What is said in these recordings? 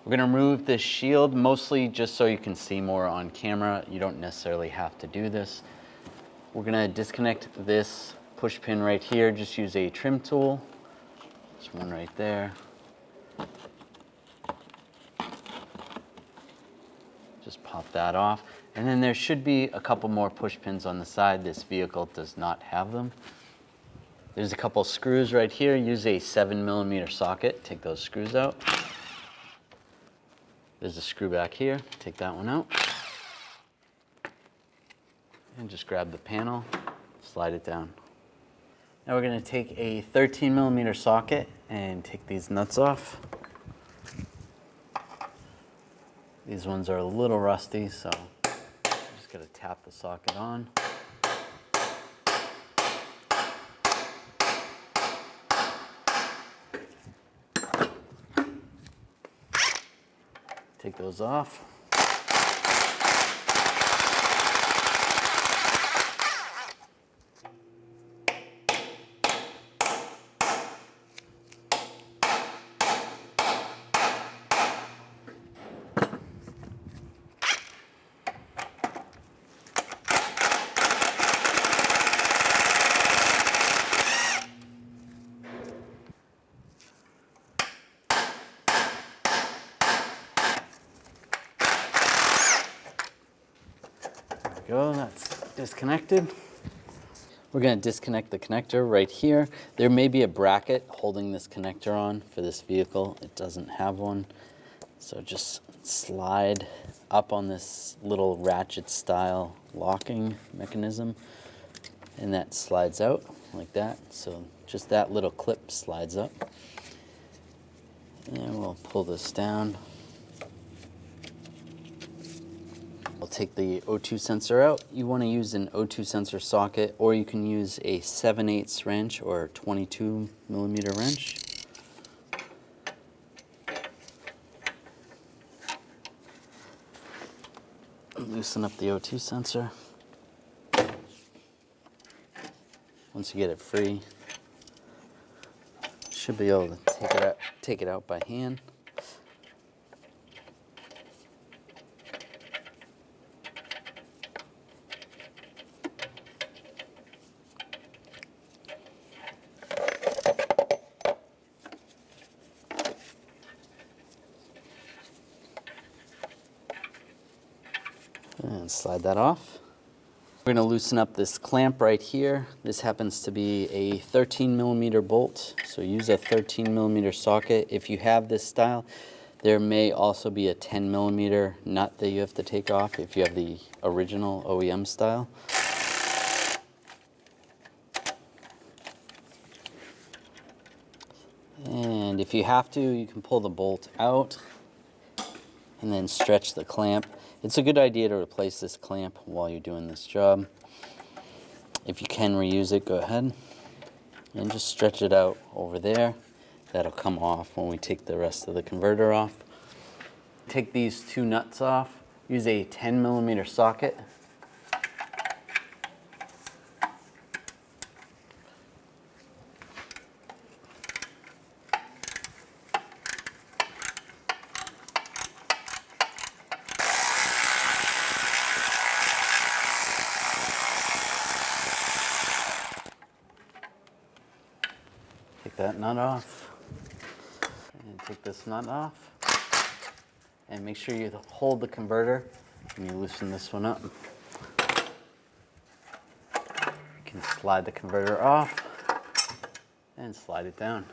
We're gonna remove this shield, mostly just so you can see more on camera. You don't necessarily have to do this. We're gonna disconnect this push pin right here. Just use a trim tool. There's one right there. Just pop that off. And then there should be a couple more push pins on the side. This vehicle does not have them. There's a couple screws right here. Use a 7mm socket. Take those screws out. There's a screw back here. Take that one out. And just grab the panel, slide it down. Now we're going to take a 13mm socket and take these nuts off. These ones are a little rusty, so just got to tap the socket on. Take those off. Go, that's disconnected. We're going to disconnect the connector right here. There may be a bracket holding this connector on for this vehicle. It doesn't have one. So just slide up on this little ratchet style locking mechanism, and that slides out like that. So just that little clip slides up. And we'll pull this down. We'll take the O2 sensor out. You want to use an O2 sensor socket, or you can use a 7/8 wrench or 22mm wrench. Loosen up the O2 sensor. Once you get it free, you should be able to take it out by hand. And slide that off. We're going to loosen up this clamp right here. This happens to be a 13mm bolt, so use a 13mm socket. If you have this style, there may also be a 10mm nut that you have to take off if you have the original OEM style. And if you have to, you can pull the bolt out and then stretch the clamp. It's a good idea to replace this clamp while you're doing this job. If you can reuse it, go ahead and just stretch it out over there. That'll come off when we take the rest of the converter off. Take these two nuts off. Use a 10mm socket. Take that nut off, and take this nut off, and make sure you hold the converter and you loosen this one up. You can slide the converter off and slide it down.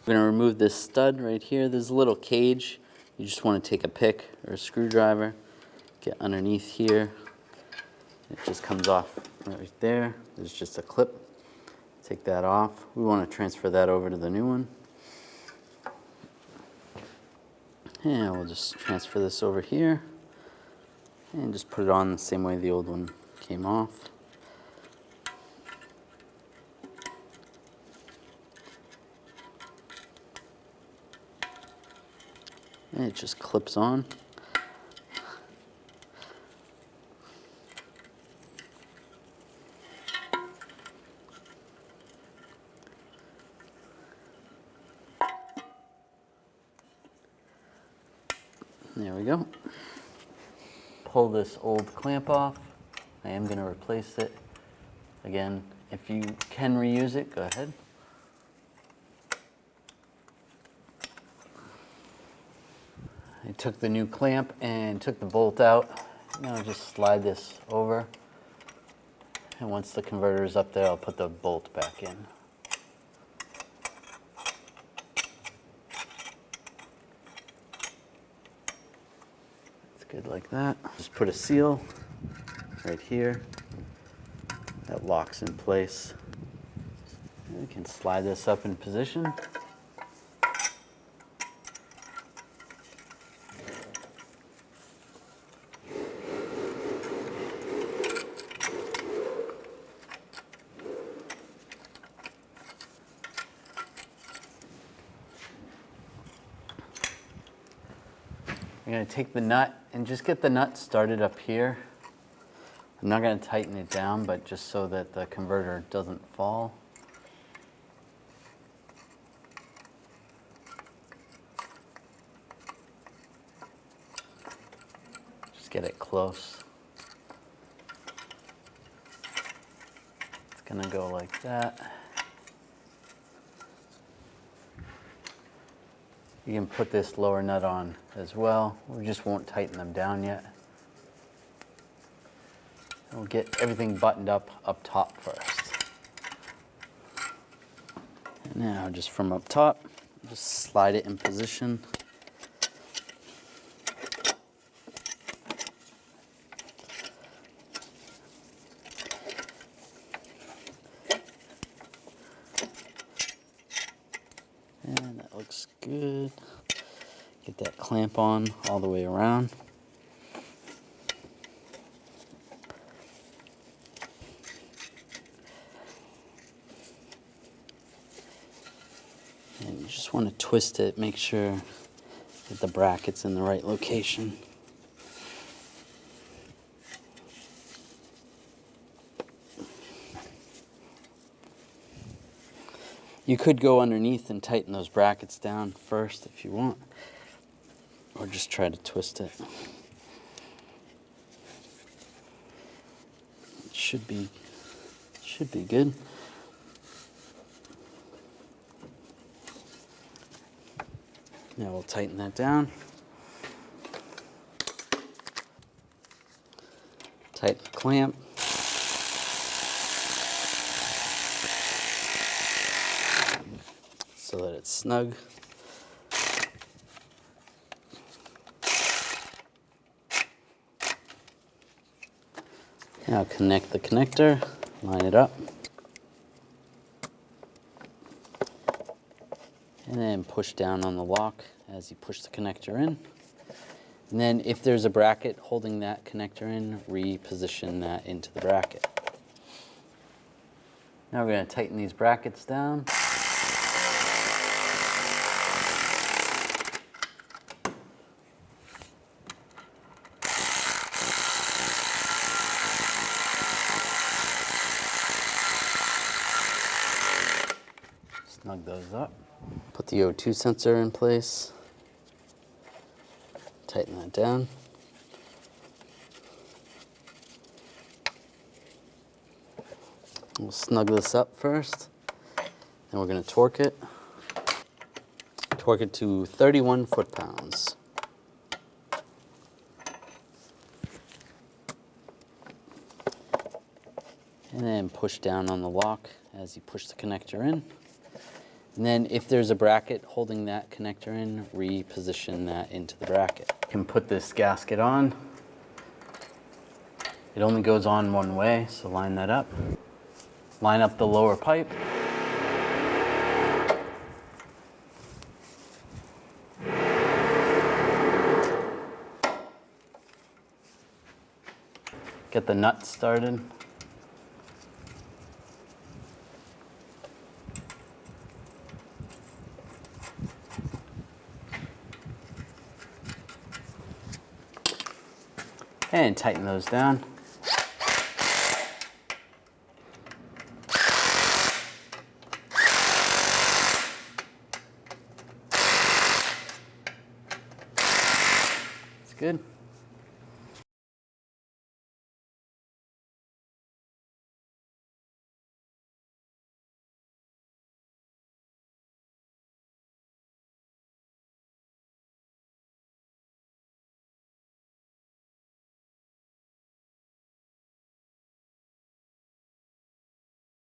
We're going to remove this stud right here. There's a little cage. You just want to take a pick or a screwdriver, get underneath here. It just comes off right there. There's just a clip. Take that off. We want to transfer that over to the new one. And we'll just transfer this over here and just put it on the same way the old one came off. And it just clips on. There we go. Pull this old clamp off. I am going to replace it. Again, if you can reuse it, go ahead. I took the new clamp and took the bolt out. Now just slide this over. And once the converter is up there, I'll put the bolt back in. It's good like that. Just put a seal right here. That locks in place. And we can slide this up in position. I'm going to take the nut and just get the nut started up here. I'm not going to tighten it down, but just so that the converter doesn't fall. Just get it close. It's going to go like that. You can put this lower nut on as well. We just won't tighten them down yet. We'll get everything buttoned up top first. And now just from up top, just slide it in position. And that looks good. Get that clamp on all the way around. And you just want to twist it, make sure that the bracket's in the right location. You could go underneath and tighten those brackets down first if you want, or just try to twist it. It should be good. Now we'll tighten that down. Tighten the clamp. So that it's snug. Now connect the connector, line it up, and then push down on the lock as you push the connector in. And then if there's a bracket holding that connector in, reposition that into the bracket. Now we're going to tighten these brackets down. Snug those up. Put the O2 sensor in place. Tighten that down. We'll snug this up first. Then we're going to torque it. Torque it to 31 foot-pounds. And then push down on the lock as you push the connector in. And then if there's a bracket holding that connector in, reposition that into the bracket. You can put this gasket on. It only goes on one way, so line that up. Line up the lower pipe. Get the nut started. And tighten those down. Good.